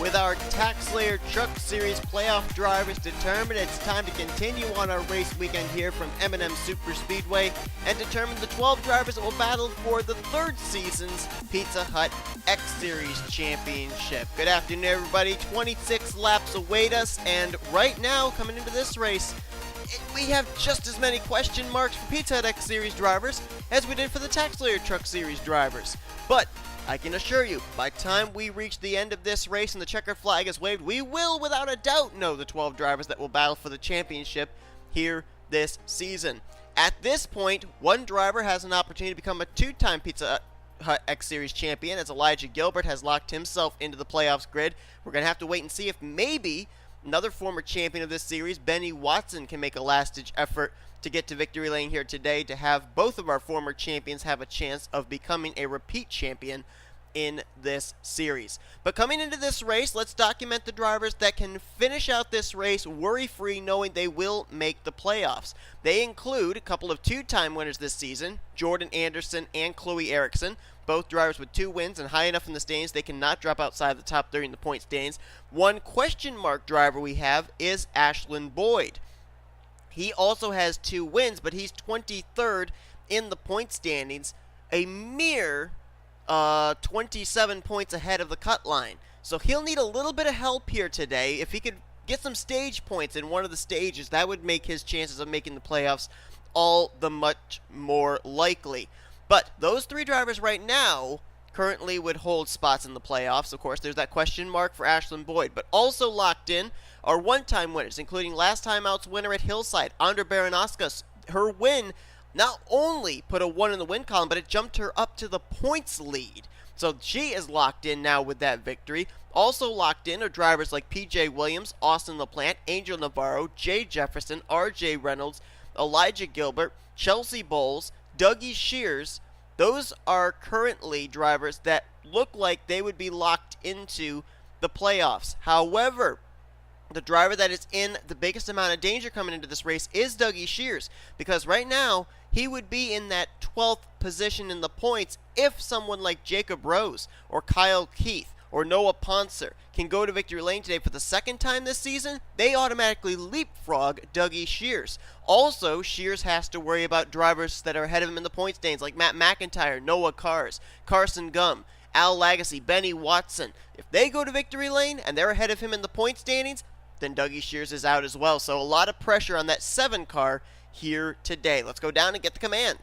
With our Tax Slayer Truck Series playoff drivers determined, it's time to continue on our race weekend here from M&Ms Super Speedway and determine the 12 drivers that will battle for the third season's Pizza Hut X Series Championship. Good afternoon, everybody. 26 laps await us, and right now, coming into this race, we have just as many question marks for Pizza Hut X Series drivers as we did for the Tax Slayer Truck Series drivers. But I can assure you, by the time we reach the end of this race and the checkered flag is waved, we will without a doubt know the 12 drivers that will battle for the championship here this season. At this point, one driver has an opportunity to become a two-time Pizza Hut X Series champion, as J Gilbert has locked himself into the playoffs grid. We're going to have to wait and see if maybe another former champion of this series, Benny Watson, can make a last-ditch effort to get to victory lane here today to have both of our former champions have a chance of becoming a repeat champion in this series. But coming into this race, let's document the drivers that can finish out this race worry-free, knowing they will make the playoffs. They include a couple of two-time winners this season, Jordan Anderson and Chloe Ericsson, both drivers with 2 wins and high enough in the standings they cannot drop outside the top 30 in the point standings. One question mark driver we have is Ashlyn Boyd. He also has 2 wins, but he's 23rd in the point standings, a mere 27 points ahead of the cut line. So he'll need a little bit of help here today. If he could get some stage points in one of the stages, that would make his chances of making the playoffs all the much more likely. But those 3 drivers right now currently would hold spots in the playoffs. Of course, there's that question mark for Ashlyn Boyd, but also locked in are one-time winners, including last time out's winner at Hillside, A Baranauskas. Her win not only put a 1 in the win column, but it jumped her up to the points lead. So she is locked in now with that victory. Also locked in are drivers like PJ Williams, Austin LaPlante, Angel Navarro, Jay Jefferson, R Reynolds, J Gilbert, Chelsea Bowles, D Shears. Those are currently drivers that look like they would be locked into the playoffs. However, the driver that is in the biggest amount of danger coming into this race is D Shears, because right now he would be in that 12th position in the points if someone like Jacob Rose or Kyle Keith or N Pontzer can go to victory lane today for the second time this season. They automatically leapfrog D Shears. Also, Shears has to worry about drivers that are ahead of him in the point standings like M McIntire, Noah Cars, Carson Gum, A Lagasee, Benny Watson. If they go to victory lane and they're ahead of him in the point standings, then D Shears is out as well. So a lot of pressure on that 7 car here today. Let's go down and get the command.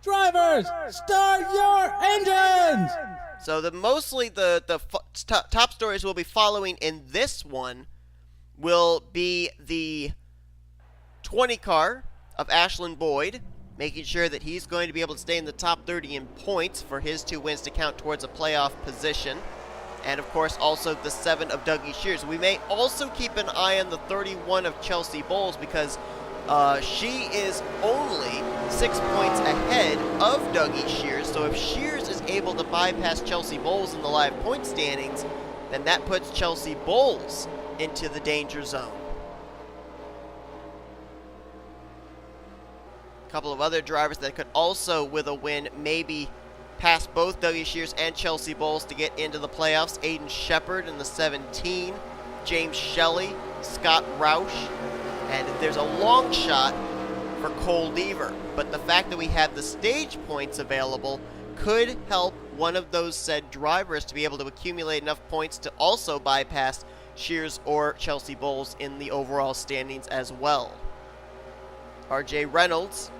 Drivers, start your engines! So mostly the top stories we'll be following in this one will be the 20 car of Ashlyn Boyd, making sure that he's going to be able to stay in the top 30 in points for his 2 wins to count towards a playoff position. And, of course, also the 7 of D Shears. We may also keep an eye on the 31 of Chelsea Bowles, because she is only 6 points ahead of D Shears. So if Shears is able to bypass Chelsea Bowles in the live point standings, then that puts Chelsea Bowles into the danger zone. A couple of other drivers that could also, with a win, maybe pass both D Shears and Chelsea Bowles to get into the playoffs. Aiden Shepard in the 17, James Shelly, Scott Roush, and there's a long shot for Cole Deaver. But the fact that we have the stage points available could help one of those said drivers to be able to accumulate enough points to also bypass Shears or Chelsea Bowles in the overall standings as well. R Reynolds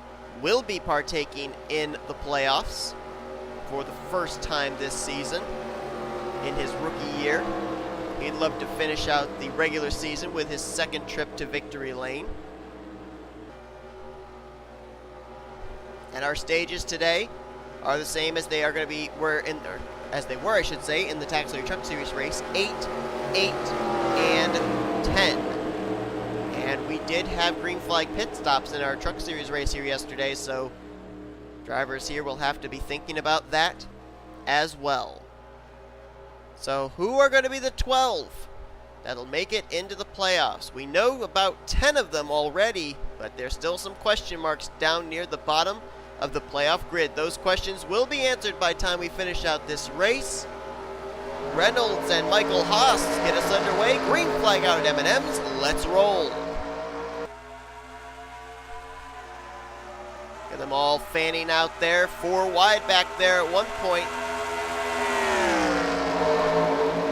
will be partaking in the playoffs for the first time this season in his rookie year. He'd love to finish out the regular season with his 2nd trip to victory lane. And our stages today are the same as they are going to be, as they were, I should say, in the Tax Slayer Truck Series race, 8, 8, and 10. And we did have green flag pit stops in our Truck Series race here yesterday, so drivers here will have to be thinking about that as well. So who are going to be the 12 that'll make it into the playoffs? We know about 10 of them already, but there's still some question marks down near the bottom of the playoff grid. Those questions will be answered by the time we finish out this race. Reynolds and Michael Haas get us underway. Green flag out at M&Ms. Let's roll. Get them all fanning out there. 4 wide back there at one point.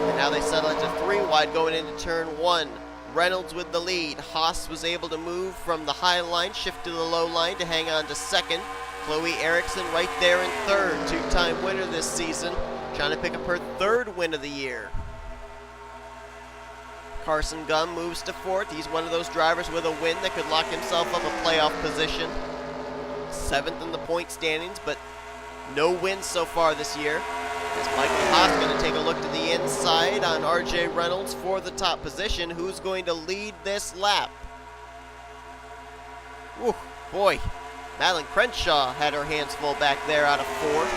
And now they settle into 3 wide going into turn 1. Reynolds with the lead. Haas was able to move from the high line, shift to the low line to hang on to second. Chloe Ericsson right there in third. 2-time winner this season. Trying to pick up her 3rd win of the year. Carson Gum moves to 4th. He's one of those drivers with a win that could lock himself up a playoff position. 7th in the point standings, but no wins so far this year. As Michael Haas going to take a look to the inside on R.J. Reynolds for the top position. Who's going to lead this lap? Ooh, boy. Madeline Crenshaw had her hands full back there out of 4th.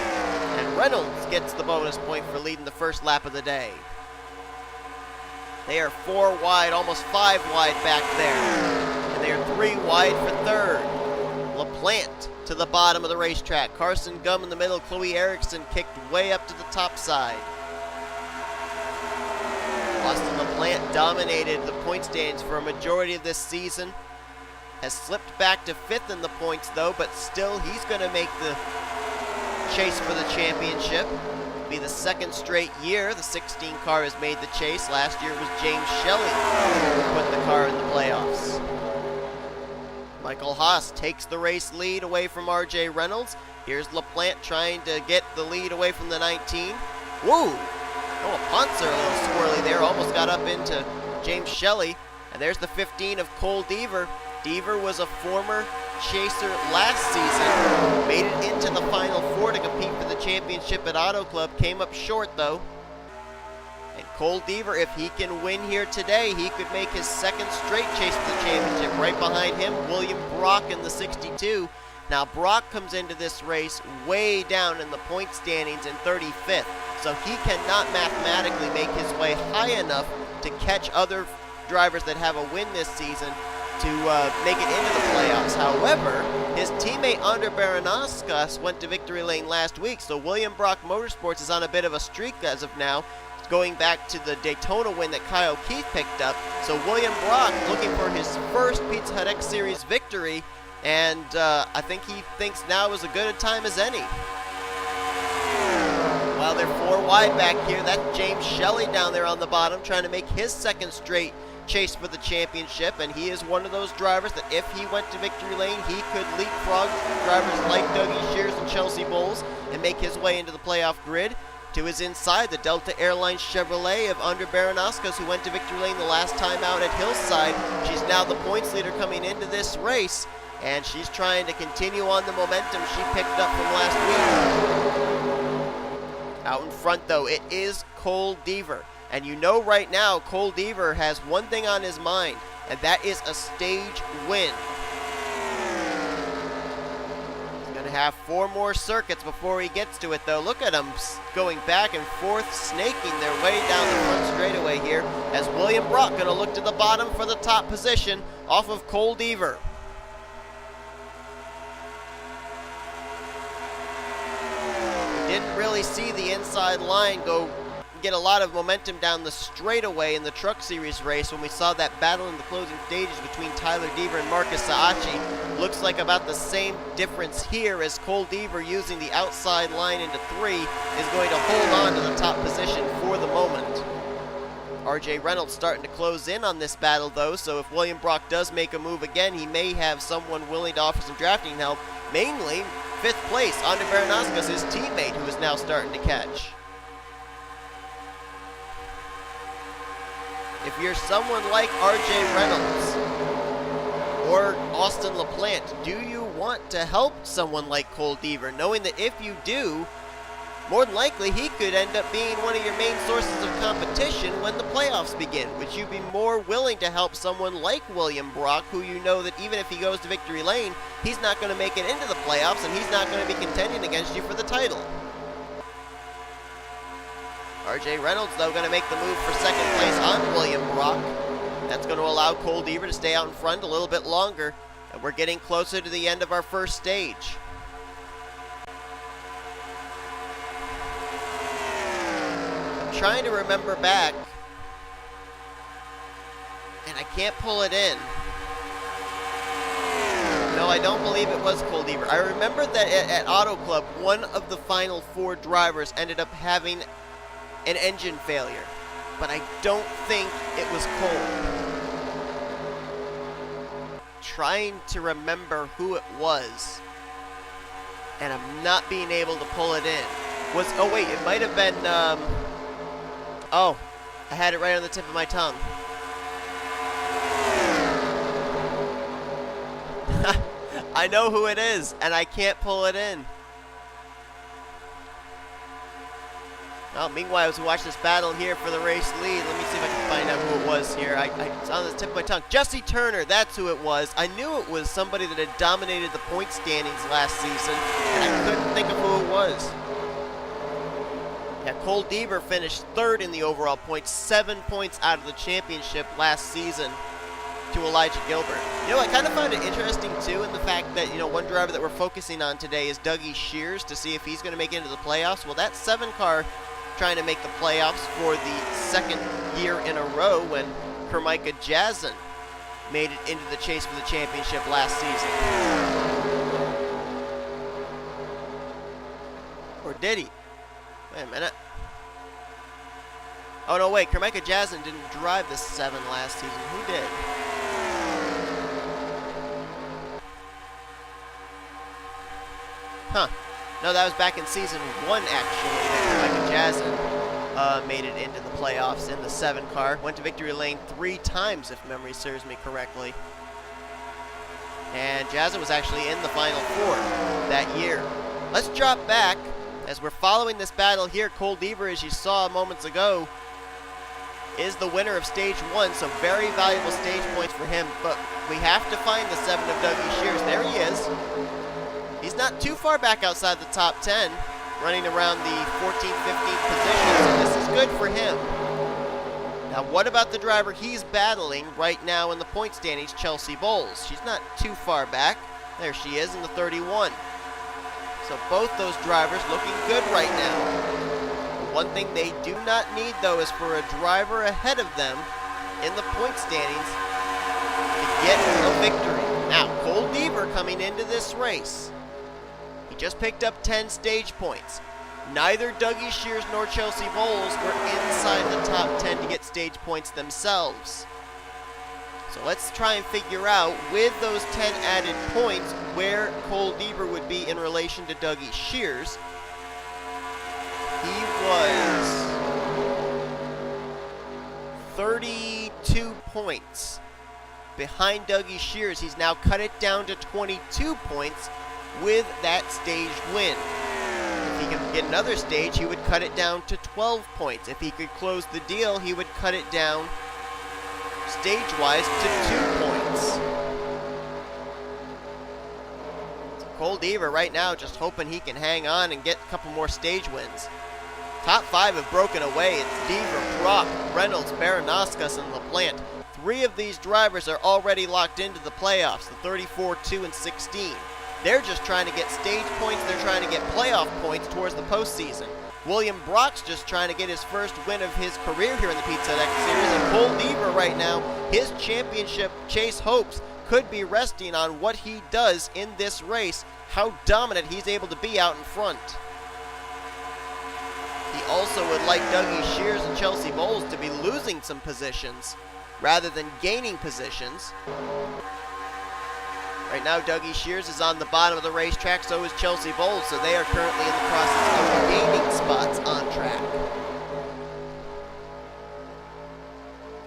And Reynolds gets the bonus point for leading the first lap of the day. They are 4 wide, almost 5 wide back there. And they are 3 wide for 3rd. LaPlante to the bottom of the racetrack. Carson Gum in the middle. Chloe Ericsson kicked way up to the top side. Austin LaPlante dominated the point standings for a majority of this season. Has slipped back to 5th in the points though, but still he's going to make the chase for the championship. It'll be the 2nd straight year the 16 car has made the chase. Last year it was James Shelly who put the car in the playoffs. Michael Haas takes the race lead away from R.J. Reynolds. Here's LaPlante trying to get the lead away from the 19. Whoa! Oh, Pontzer a little swirly there. Almost got up into James Shelly. And there's the 15 of Cole Deaver. Deaver was a former chaser last season. Made it into the Final 4 to compete for the championship at Auto Club. Came up short though. And Cole Deaver, if he can win here today, he could make his 2nd straight chase for the championship. Right behind him, William Brock in the 62. Now Brock comes into this race way down in the point standings in 35th. So he cannot mathematically make his way high enough to catch other drivers that have a win this season to make it into the playoffs. However, his teammate A Baranauskas went to victory lane last week, so William Brock Motorsports is on a bit of a streak as of now, going back to the Daytona win that Kyle Keith picked up. So William Brock looking for his first Pizza Hut X Series victory, and I think he thinks now is as good a time as any. While they're 4 wide back here, that's James Shelly down there on the bottom trying to make his 2nd straight chase for the championship, and he is one of those drivers that if he went to victory lane, he could leapfrog drivers like Dougie Shears and Chelsea Bowles and make his way into the playoff grid. To his inside, the Delta Airlines Chevrolet of A Baranauskas, who went to victory lane the last time out at Hillside. She's now the points leader coming into this race, and she's trying to continue on the momentum she picked up from last week. Out in front, though, it is Cole Deaver. And you know right now, Cole Deaver has one thing on his mind, and that is a stage win. He's going to have 4 more circuits before he gets to it, though. Look at him going back and forth, snaking their way down the front straightaway here, as William Brock going to look to the bottom for the top position off of Cole Deaver. Didn't really see the inside line get a lot of momentum down the straightaway in the Truck Series race when we saw that battle in the closing stages between Tyler Deaver and Marcus Saachi. Looks like about the same difference here, as Cole Deaver, using the outside line into 3, is going to hold on to the top position for the moment. R.J. Reynolds starting to close in on this battle though, so if William Brock does make a move again, he may have someone willing to offer some drafting help. Mainly 5th place, A Baranauskas, his teammate, who is now starting to catch. If you're someone like R.J. Reynolds or Austin LaPlante, do you want to help someone like Cole Deaver, knowing that if you do, more than likely he could end up being one of your main sources of competition when the playoffs begin? Would you be more willing to help someone like William Brock, who you know that even if he goes to victory lane, he's not going to make it into the playoffs and he's not going to be contending against you for the title? R.J. Reynolds, though, going to make the move for 2nd place on William Brock. That's going to allow Cole Deaver to stay out in front a little bit longer. And we're getting closer to the end of our first stage. I'm trying to remember back, and I can't pull it in. No, I don't believe it was Cole Deaver. I remember that at Auto Club, one of the final 4 drivers ended up having an engine failure, but I don't think it was Cole. Trying to remember who it was, and I'm not being able to pull it in. Oh wait, it might have been, oh, I had it right on the tip of my tongue. I know who it is, and I can't pull it in. Well, meanwhile, as we watch this battle here for the race lead, let me see if I can find out who it was here. It's on the tip of my tongue. Jesse Turner, that's who it was. I knew it was somebody that had dominated the point standings last season, and I couldn't think of who it was. Yeah, Cole Deaver finished 3rd in the overall points, 7 points out of the championship last season to Elijah Gilbert. You know, I kind of found it interesting, too, in the fact that, you know, one driver that we're focusing on today is D Shears to see if he's going to make it into the playoffs. Well, that 7 car trying to make the playoffs for the 2nd year in a row when Kermika Jazin made it into the chase for the championship last season. Or did he? Wait a minute. Oh, no, wait. Kermika Jazin didn't drive the 7 last season. Who did? Huh. No, that was back in season 1, actually, that Jazin made it into the playoffs in the 7 car. Went to victory lane 3 times, if memory serves me correctly. And Jazin was actually in the final 4 that year. Let's drop back as we're following this battle here. Cole Deaver, as you saw moments ago, is the winner of stage 1, so very valuable stage points for him. But we have to find the 7 of D Shears. There he is. He's not too far back outside the top 10, running around the 14th, 15th position, so this is good for him. Now, what about the driver he's battling right now in the point standings, Chelsea Bowles? She's not too far back. There she is in the 31. So both those drivers looking good right now. The one thing they do not need, though, is for a driver ahead of them in the point standings to get a victory. Now, Cole Deaver coming into this race. He just picked up 10 stage points. Neither D Shears nor Chelsea Bowles were inside the top 10 to get stage points themselves. So let's try and figure out, with those 10 added points, where Cole Deaver would be in relation to D Shears. He was 32 points behind D Shears. He's now cut it down to 22 points with that stage win. If he could get another stage, he would cut it down to 12 points. If he could close the deal, he would cut it down stage-wise to 2 points. So Cole Deaver right now just hoping he can hang on and get a couple more stage wins. Top 5 have broken away. It's Deaver, Brock, Reynolds, Baranauskas, and LaPlante. 3 of these drivers are already locked into the playoffs, the 34, 2, and 16. They're just trying to get stage points. They're trying to get playoff points towards the postseason. William Brock's just trying to get his first win of his career here in the Pizza Deck Series. And Cole Deaver right now, his championship chase hopes could be resting on what he does in this race, how dominant he's able to be out in front. He also would like D Shears and Chelsea Bowles to be losing some positions rather than gaining positions. Right now, D Shears is on the bottom of the racetrack, so is Chelsea Bowles, so they are currently in the process of gaining spots on track.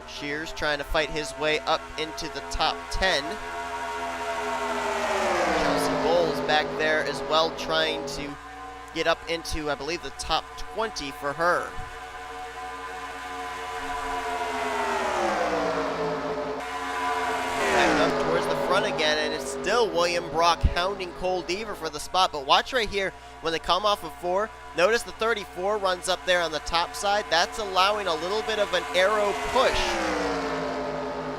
Shears trying to fight his way up into the top 10. Chelsea Bowles back there as well, trying to get up into, I believe, the top 20 for her. Back up towards the front again, and it's still William Brock hounding Cole Deaver for the spot. But watch right here, when they come off of 4, notice the 34 runs up there on the top side. That's allowing a little bit of an arrow push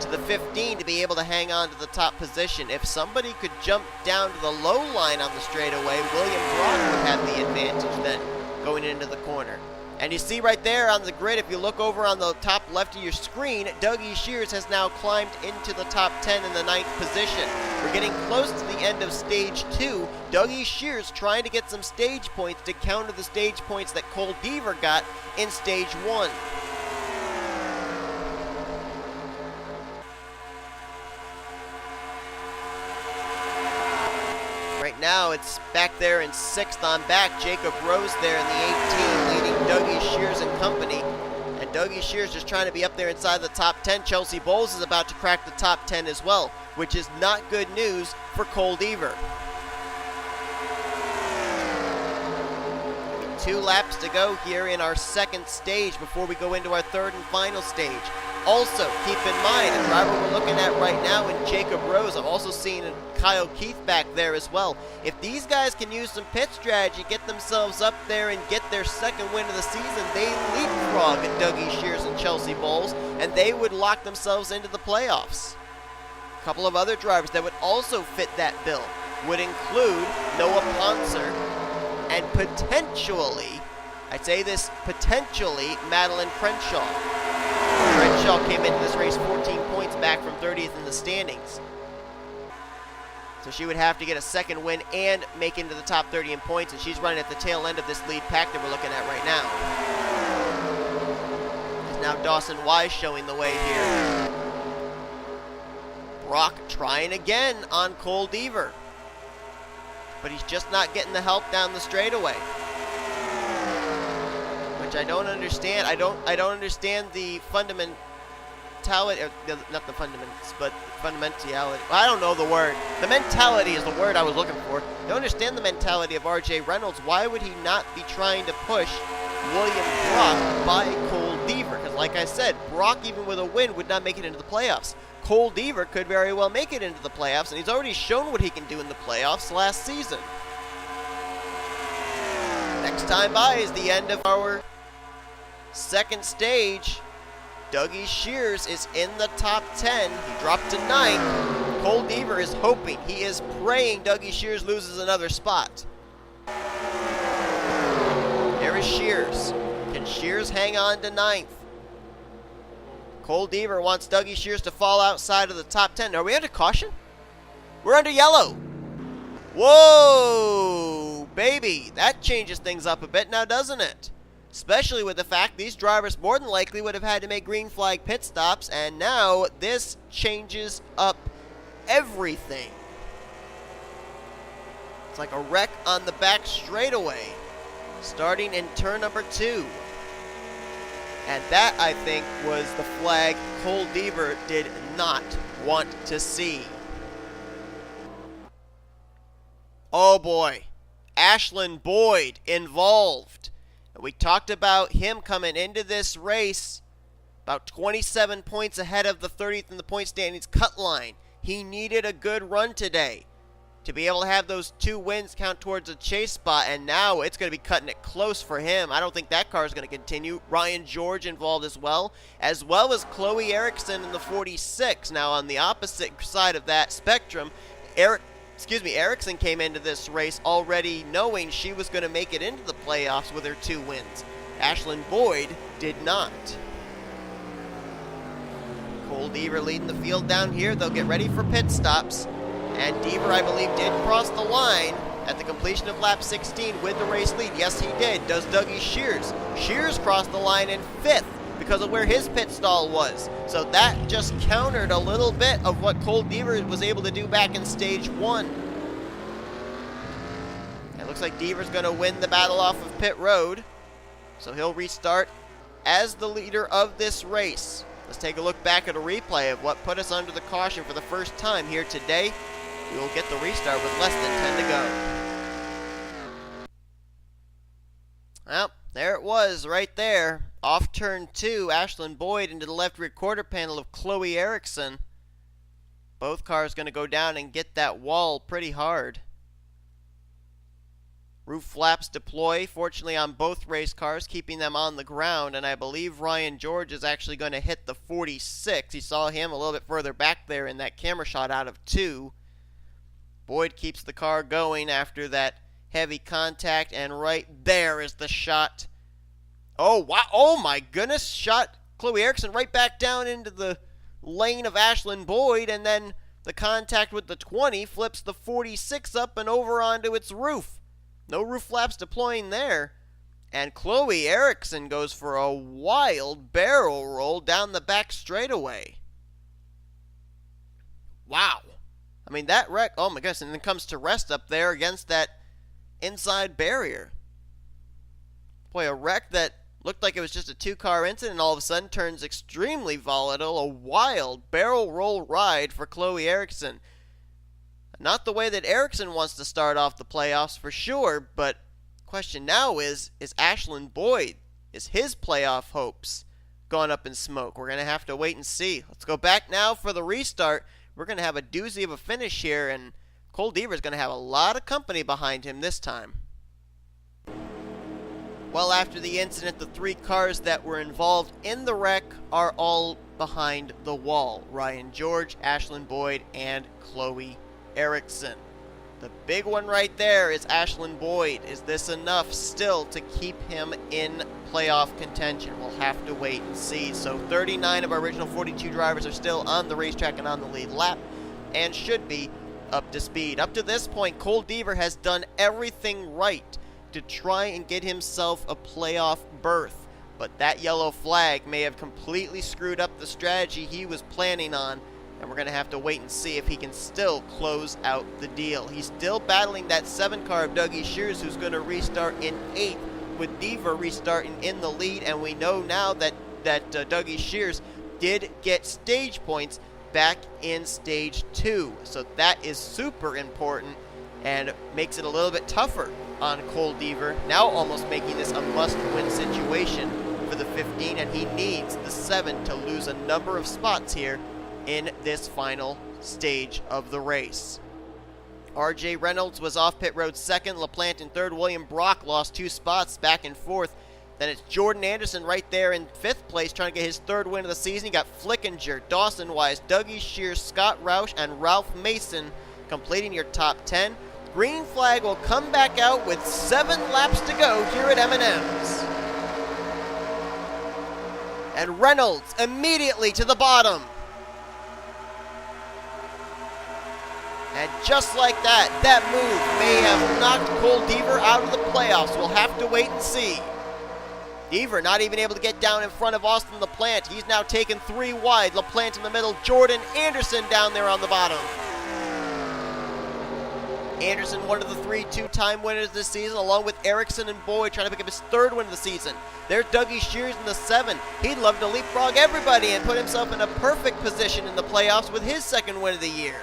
to the 15 to be able to hang on to the top position. If somebody could jump down to the low line on the straightaway, William Brock would have the advantage then going into the corner. And you see right there on the grid, if you look over on the top left of your screen, Dougie Shears has now climbed into the top 10 in the 9th position. We're getting close to the end of stage 2. Dougie Shears trying to get some stage points to counter the stage points that Cole Deaver got in stage 1. Right now, it's back there in 6th on back. Jacob Rose there in the 18, leading Dougie Shears and company. And Dougie Shears just trying to be up there inside the top 10. Chelsea Bowles is about to crack the top 10 as well, which is not good news for Cole Deaver. 2 laps to go here in our 2nd stage before we go into our 3rd and final stage. Also, keep in mind, the driver we're looking at right now in Jacob Rose, I'm also seeing Kyle Keith back there as well. If these guys can use some pit strategy, get themselves up there and get their 2nd win of the season, they leapfrog Dougie Shears and Chelsea Bowles, and they would lock themselves into the playoffs. A couple of other drivers that would also fit that bill would include Noah Pontzer and potentially, I'd say this potentially, Madeline Crenshaw. Crenshaw came into this race 14 points back from 30th in the standings. So she would have to get a 2nd win and make into the top 30 in points, and she's running at the tail end of this lead pack that we're looking at right now. There's now Dawson Wise showing the way here. Brock trying again on Cole Deaver, but he's just not getting the help down the straightaway. I don't understand. I don't understand the fundamentality, not the fundamentals, but fundamentality. I don't know the word. The mentality is the word I was looking for. I don't understand the mentality of RJ Reynolds. Why would he not be trying to push William Brock by Cole Deaver? Because like I said, Brock, even with a win, would not make it into the playoffs. Cole Deaver could very well make it into the playoffs, and he's already shown what he can do in the playoffs last season. Next time by is the end of our 2nd stage. Dougie Shears is in the top 10. He dropped to 9th. Cole Deaver is hoping, he is praying Dougie Shears loses another spot. There is Shears. Can Shears hang on to 9th? Cole Deaver wants Dougie Shears to fall outside of the top 10. Are we under caution? We're under yellow. Whoa, baby. That changes things up a bit now, doesn't it? Especially with the fact these drivers more than likely would have had to make green flag pit stops, and now this changes up everything. It's like a wreck on the back straightaway, starting in turn number 2. And that, I think, was the flag Cole Deaver did not want to see. Oh boy, Ashland Boyd involved. We talked about him coming into this race about 27 points ahead of the 30th in the point standings cut line. He needed a good run today to be able to have those 2 wins count towards a chase spot, and now it's going to be cutting it close for him. I don't think that car is going to continue. Ryan George involved as well as Chloe Ericsson in the 46. Now on the opposite side of that spectrum, Ericsson came into this race already knowing she was going to make it into the playoffs with her 2 wins. Ashland Boyd did not. Cole Deaver leading the field down here. They'll get ready for pit stops. And Deaver, I believe, did cross the line at the completion of lap 16 with the race lead. Yes, he did. Does Dougie Shears. Shears crossed the line in 5th because of where his pit stall was. So that just countered a little bit of what Cole Deaver was able to do back in stage 1. It looks like Deaver's going to win the battle off of pit road. So he'll restart as the leader of this race. Let's take a look back at a replay of what put us under the caution for the first time here today. We will get the restart with less than 10 to go. Well, there it was right there. Off turn 2, Ashland Boyd into the left rear quarter panel of Chloe Ericsson. Both cars going to go down and get that wall pretty hard. Roof flaps deploy, fortunately on both race cars, keeping them on the ground, and I believe Ryan George is actually going to hit the 46. You saw him a little bit further back there in that camera shot out of 2. Boyd keeps the car going after that heavy contact, and right there is the shot Oh, wow. Oh, my goodness. Shot Chloe Ericsson right back down into the lane of Ashlyn Boyd, and then the contact with the 20 flips the 46 up and over onto its roof. No roof flaps deploying there. And Chloe Ericsson goes for a wild barrel roll down the back straightaway. Wow. I mean, that wreck, oh my goodness, and then comes to rest up there against that inside barrier. Boy, a wreck that looked like it was just a two-car incident and all of a sudden turns extremely volatile. A wild barrel roll ride for Chloe Ericsson. Not the way that Ericsson wants to start off the playoffs for sure, but question now is Ashlyn Boyd, is his playoff hopes gone up in smoke? We're going to have to wait and see. Let's go back now for the restart. We're going to have a doozy of a finish here, and Cole Deaver is going to have a lot of company behind him this time. Well, after the incident, the three cars that were involved in the wreck are all behind the wall. Ryan George, Ashlyn Boyd, and Chloe Ericsson. The big one right there is Ashlyn Boyd. Is this enough still to keep him in playoff contention? We'll have to wait and see. So 39 of our original 42 drivers are still on the racetrack and on the lead lap and should be up to speed. Up to this point, Cole Deaver has done everything right to try and get himself a playoff berth, but that yellow flag may have completely screwed up the strategy he was planning on, and we're going to have to wait and see if he can still close out the deal. He's still battling that 7 car of D Shears, who's going to restart in 8th, with Deaver restarting in the lead, and we know now that D Shears did get stage points back in stage 2, so that is super important and makes it a little bit tougher on Cole Deaver, now almost making this a must-win situation for the 15, and he needs the 7 to lose a number of spots here in this final stage of the race. R Reynolds was off pit road 2nd, LaPlante in 3rd, William Brock lost 2 spots back in 4th. Then it's Jordan Anderson right there in 5th place trying to get his 3rd win of the season. You got Flickinger, Dawson Wise, D Shears, Scott Roush, and Ralph Mason completing your top 10. Green flag will come back out with 7 laps to go here at M&Ms. And Reynolds immediately to the bottom. And just like that, that move may have knocked Cole Deaver out of the playoffs. We'll have to wait and see. Deaver not even able to get down in front of Austin LaPlante. He's now taken 3 wide. LaPlante in the middle. Jordan Anderson down there on the bottom. Anderson, one of the 3 two-time winners this season, along with Ericsson and Boyd, trying to pick up his 3rd win of the season. There's D Shears in the 7. He'd love to leapfrog everybody and put himself in a perfect position in the playoffs with his 2nd win of the year.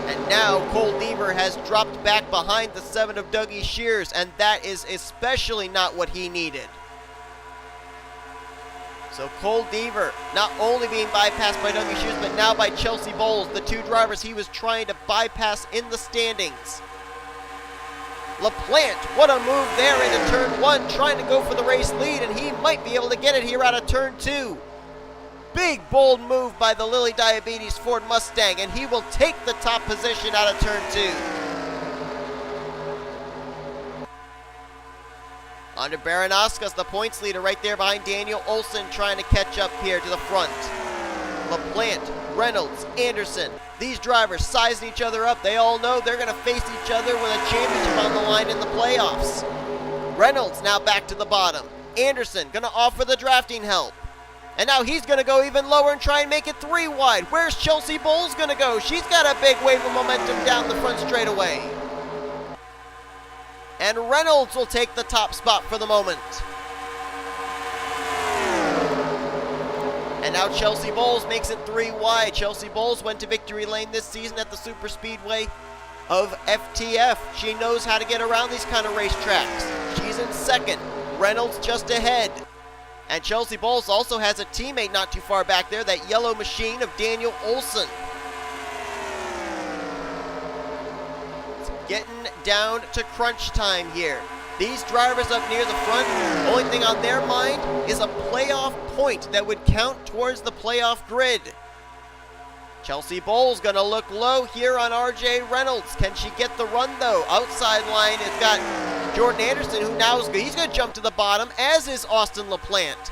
And now Cole Deaver has dropped back behind the 7 of D Shears, and that is especially not what he needed. So Cole Deaver not only being bypassed by D Shears, but now by Chelsea Bowles, the 2 drivers he was trying to bypass in the standings. LaPlante, what a move there into turn 1, trying to go for the race lead, and he might be able to get it here out of turn 2. Big, bold move by the Lilly Diabetes Ford Mustang, and he will take the top position out of turn 2. Under Baranauskas, the points leader right there behind Daniel Olson, trying to catch up here to the front. LaPlante, Reynolds, Anderson. These drivers sizing each other up. They all know they're going to face each other with a championship on the line in the playoffs. Reynolds now back to the bottom. Anderson going to offer the drafting help. And now he's going to go even lower and try and make it 3 wide. Where's Chelsea Bowles going to go? She's got a big wave of momentum down the front straightaway. And Reynolds will take the top spot for the moment. And now Chelsea Bowles makes it 3 wide. Chelsea Bowles went to victory lane this season at the Super Speedway of FTF. She knows how to get around these kind of racetracks. She's in 2nd. Reynolds just ahead. And Chelsea Bowles also has a teammate not too far back there, that yellow machine of Daniel Olson. It's getting down to crunch time here. These drivers up near the front, only thing on their mind is a playoff point that would count towards the playoff grid. Chelsea Bowles gonna look low here on R.J. Reynolds. Can she get the run though? Outside line, it's got Jordan Anderson, who now is good. He's gonna jump to the bottom, as is Austin LaPlante.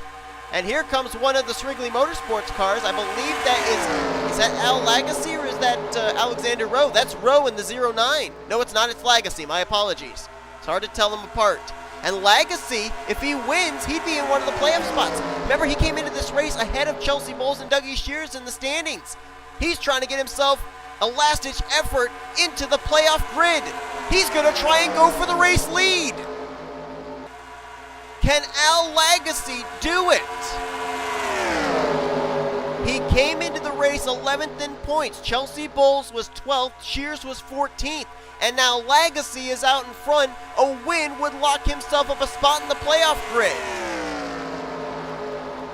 And here comes one of the Srigley Motorsports cars. I believe that is that A Lagasee or is that Alexander Rowe? That's Rowe in the 09. No, it's not. It's Lagasee. My apologies. It's hard to tell them apart. And Lagasee, if he wins, he'd be in one of the playoff spots. Remember, he came into this race ahead of Chelsea Bowles and D Shears in the standings. He's trying to get himself a last-ditch effort into the playoff grid. He's going to try and go for the race lead. Can A Lagasee do it? He came into the race 11th in points. Chelsea Bowles was 12th, Shears was 14th, and now Lagasee is out in front. A win would lock himself up a spot in the playoff grid.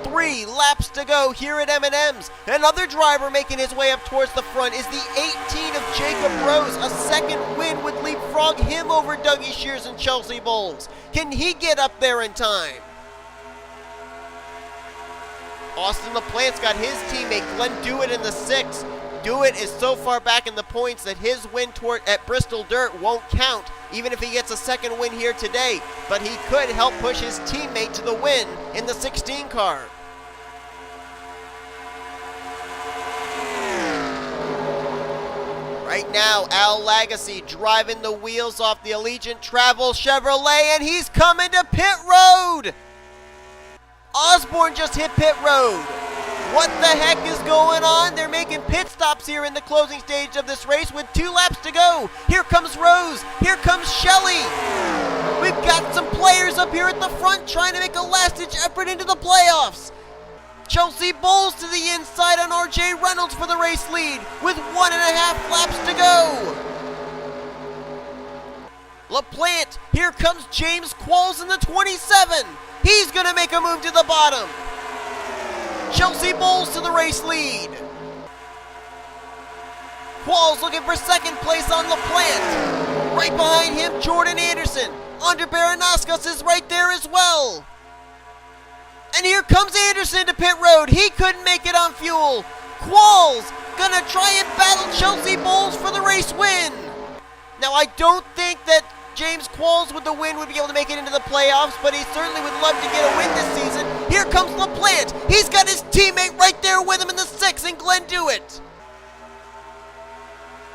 3 laps to go here at M&Ms. Another driver making his way up towards the front is the 18 of Jacob Rose. A second win would leapfrog him over D Shears and Chelsea Bowles. Can he get up there in time? Austin LaPlante's got his teammate Glenn Dewitt in the 6. Dewitt is so far back in the points that his win at Bristol Dirt won't count, even if he gets a second win here today. But he could help push his teammate to the win in the 16 car. Right now, A Lagasee driving the wheels off the Allegiant Travel Chevrolet, and he's coming to pit road! Osborne just hit pit road. What the heck is going on? They're making pit stops here in the closing stage of this race with 2 laps to go. Here comes Rose. Here comes Shelly. We've got some players up here at the front trying to make a last-ditch effort into the playoffs. Chelsea Bowles to the inside on R.J. Reynolds for the race lead with 1.5 laps to go. LaPlante, here comes J Qualls in the 27. He's going to make a move to the bottom. Chelsea Bowles to the race lead. Qualls looking for second place on LaPlante. Right behind him, Jordan Anderson. A Baranauskas is right there as well. And here comes Anderson to pit road. He couldn't make it on fuel. Qualls gonna try and battle Chelsea Bowles for the race win. Now, I don't think that J Qualls with the win would be able to make it into the playoffs, but he certainly would love to get a win this season. Here comes LaPlante. He's got his teammate right there with him in the 6, and Glenn Dewitt.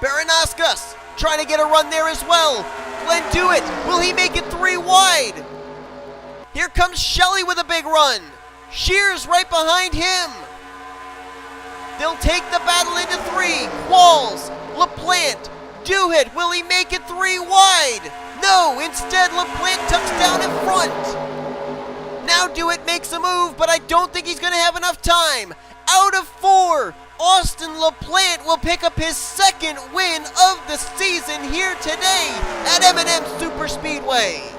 Baranauskas trying to get a run there as well. Glenn Dewitt, will he make it 3 wide? Here comes Shelly with a big run. Shears right behind him. They'll take the battle into 3. Qualls, LaPlante, Dewitt, will he make it 3 wide? No, instead LaPlante tucks down in front. Now Dewitt makes a move, but I don't think he's going to have enough time. Out of 4, Austin LaPlante will pick up his second win of the season here today at M&Ms Superspeedway.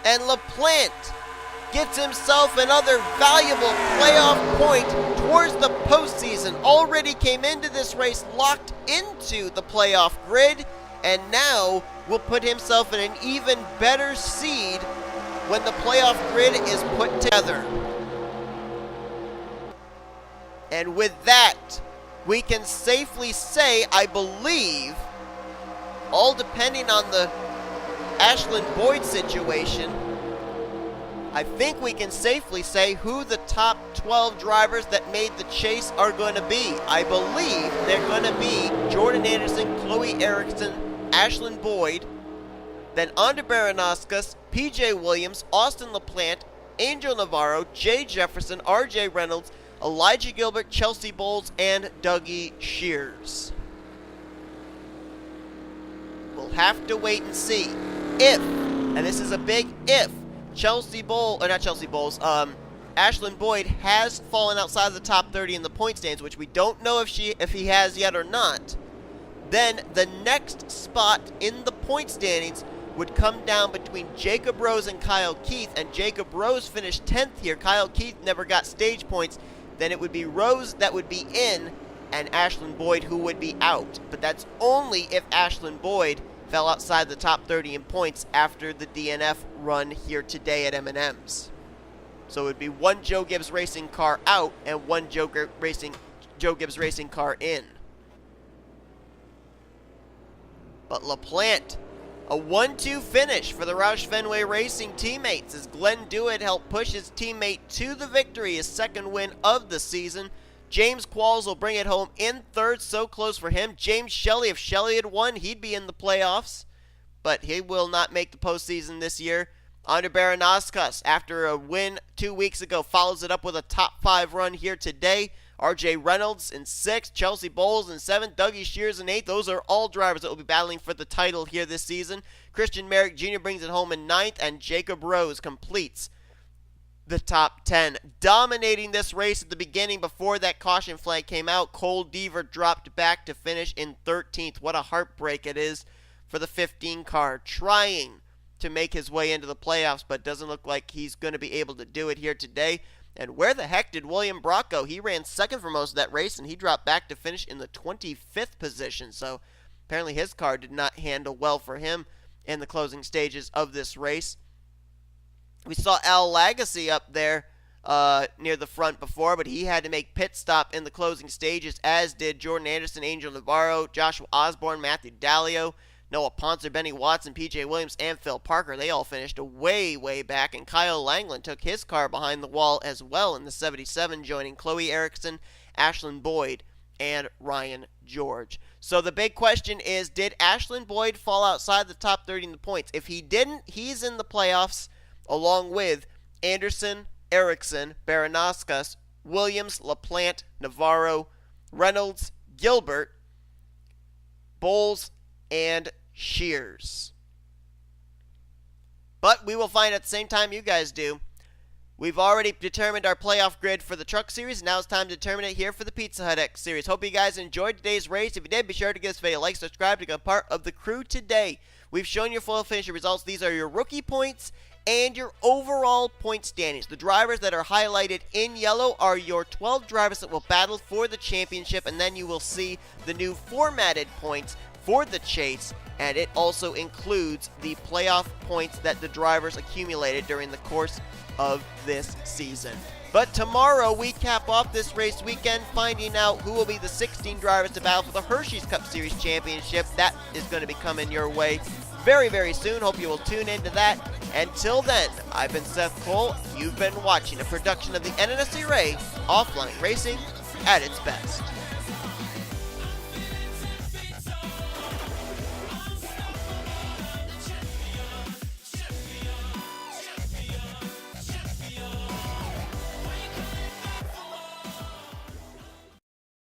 And LaPlante gets himself another valuable playoff point towards the postseason. Already came into this race locked into the playoff grid, and now will put himself in an even better seed when the playoff grid is put together. And with that, we can safely say, I believe, all depending on the Ashlyn Boyd situation, I think we can safely say who the top 12 drivers that made the chase are going to be. I believe they're going to be Jordan Anderson, Chloe Ericsson, Ashlyn Boyd, then A Baranauskas, PJ Williams, Austin LaPlante, Angel Navarro, Jay Jefferson, RJ Reynolds, Elijah Gilbert, Chelsea Bowles, and D Shears. We'll have to wait and see if, and this is a big if, Ashlyn Boyd has fallen outside of the top 30 in the point stands, which we don't know if he has yet or not. Then the next spot in the point standings would come down between Jacob Rose and Kyle Keith, and Jacob Rose finished 10th here. Kyle Keith never got stage points. Then it would be Rose that would be in, and Ashlyn Boyd who would be out. But that's only if Ashlyn Boyd fell outside the top 30 in points after the DNF run here today at M&Ms. So it would be one Joe Gibbs Racing car out and one Joe Racing Joe Gibbs Racing car in. But LaPlante, a 1-2 finish for the Roush Fenway Racing teammates as Glenn Dewitt helped push his teammate to the victory, his second win of the season. James Qualls will bring it home in third, so close for him. James Shelly, if Shelly had won, he'd be in the playoffs, but he will not make the postseason this year. A Baranauskas, after a win 2 weeks ago, follows it up with a top 5 run here today. R Reynolds in 6th, Chelsea Bowles in 7th, D Shears in 8th. Those are all drivers that will be battling for the title here this season. Christian Merrick Jr. brings it home in 9th, and Jacob Rose completes the top 10. Dominating this race at the beginning before that caution flag came out, Cole Deaver dropped back to finish in 13th. What a heartbreak it is for the 15 car, trying to make his way into the playoffs, but doesn't look like he's going to be able to do it here today. And where the heck did William Brock go? He ran second for most of that race, and he dropped back to finish in the 25th position. So apparently his car did not handle well for him in the closing stages of this race. We saw A Lagasee up there near the front before, but he had to make pit stop in the closing stages, as did Jordan Anderson, Angel Navarro, Joshua Osborne, M Daleo, N Pontzer, Benny Watson, PJ Williams, and Phil Parker. They all finished way, way back, and K Langeland took his car behind the wall as well in the 77, joining K Ericsson, Ashlyn Boyd, and Ryan George. So the big question is, did Ashlyn Boyd fall outside the top 30 in the points? If he didn't, he's in the playoffs along with Anderson, Ericsson, Baranauskas, Williams, LaPlante, Navarro, Reynolds, Gilbert, Bowles, and Shears. But we will find at the same time you guys do. We've already determined our playoff grid for the Truck Series. Now it's time to determine it here for the Pizza Hut X Series. Hope you guys enjoyed today's race. If you did, be sure to give this video a like, subscribe to become part of the crew today. We've shown your full finisher results. These are your rookie points and your overall point standings. The drivers that are highlighted in yellow are your 12 drivers that will battle for the championship, and then you will see the new formatted points for the chase, and it also includes the playoff points that the drivers accumulated during the course of this season. But tomorrow we cap off this race weekend, finding out who will be the 16 drivers to battle for the Hershey's Cup Series Championship. That is going to be coming your way very, very soon. Hope you will tune into that. Until then, I've been Seth Cole. You've been watching a production of the NNSCRA Offline Racing at its best.